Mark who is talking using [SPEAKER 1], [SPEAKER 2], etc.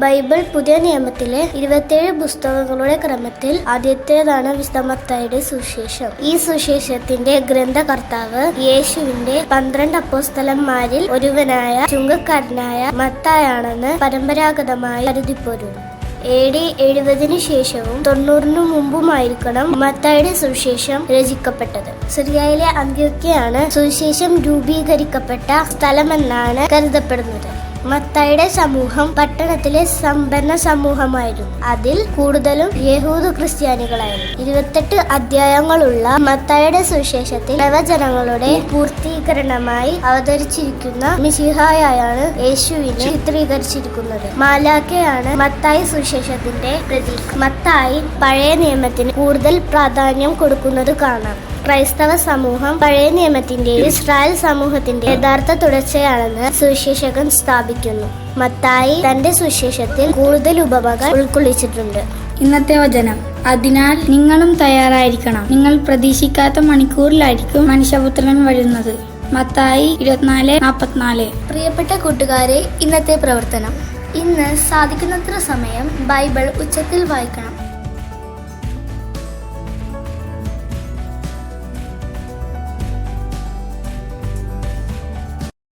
[SPEAKER 1] Bible പുതിയ നിയമത്തിലെ 27 പുസ്തകങ്ങളുടെ ക്രമത്തിൽ ആദ്യത്തേതാണ് വിശുദ്ധ മത്തായിയുടെ സുവിശേഷം. ഈ സുവിശേഷത്തിന്റെ ഗ്രന്ഥകർത്താവ് യേശുവിന്റെ 12 അപ്പോസ്തലന്മാരിൽ ഒരുവനായ ചുങ്കക്കാരനായ മത്തായാണെന്ന് പരമ്പരാഗതമായി കരുതിപ്പോരുന്നു. AD 70 ശേഷവും 90 മുമ്പുമായിരിക്കണം മത്തായിയുടെ സുവിശേഷം രചിക്കപ്പെട്ടത്. സിറിയയിലെ അന്ത്യോക്യയാണ് സുവിശേഷം രൂപീകരിക്കപ്പെട്ട സ്ഥലമെന്നാണ് കരുതപ്പെടുന്നത്. മത്തായിയുടെ സമൂഹം പട്ടണത്തിലെ സമ്പന്ന സമൂഹമായിരുന്നു. അതിൽ കൂടുതലും യഹൂദ ക്രിസ്ത്യാനികളായിരുന്നു. 28 അധ്യായങ്ങളുള്ള മത്തായിയുടെ സുവിശേഷത്തിൽ പ്രവചനങ്ങളുടെ പൂർത്തീകരണമായി അവതരിച്ചിരിക്കുന്ന മിശിഹായാണ് യേശുവിനെ ചിത്രീകരിച്ചിരിക്കുന്നത്. മാലാഖയാണ് മത്തായി സുവിശേഷത്തിന്റെ പ്രതീകം. മത്തായി പഴയ നിയമത്തിന് കൂടുതൽ പ്രാധാന്യം കൊടുക്കുന്നത് കാണാം. ക്രൈസ്തവ സമൂഹം പഴയ നിയമത്തിന്റെയും ഇസ്രായേൽ സമൂഹത്തിന്റെ യഥാർത്ഥ തുടർച്ചയാണെന്ന് സുവിശേഷകൻ സ്ഥാപിക്കുന്നു. മത്തായി തന്റെ സുവിശേഷത്തിൽ കൂടുതൽ ഉപമകൾ ഉൾക്കൊള്ളിച്ചിട്ടുണ്ട്.
[SPEAKER 2] ഇന്നത്തെ വചനം: അതിനാൽ നിങ്ങളും തയ്യാറായിരിക്കണം, നിങ്ങൾ പ്രതീക്ഷിക്കാത്ത മണിക്കൂറിലായിരിക്കും മനുഷ്യപുത്രൻ വരുന്നത്. മത്തായി 24:44.
[SPEAKER 3] പ്രിയപ്പെട്ട കൂട്ടുകാരെ, ഇന്നത്തെ പ്രവർത്തനം: ഇന്ന് സാധിക്കുന്നത്ര സമയം ബൈബിൾ ഉച്ചത്തിൽ വായിക്കണം.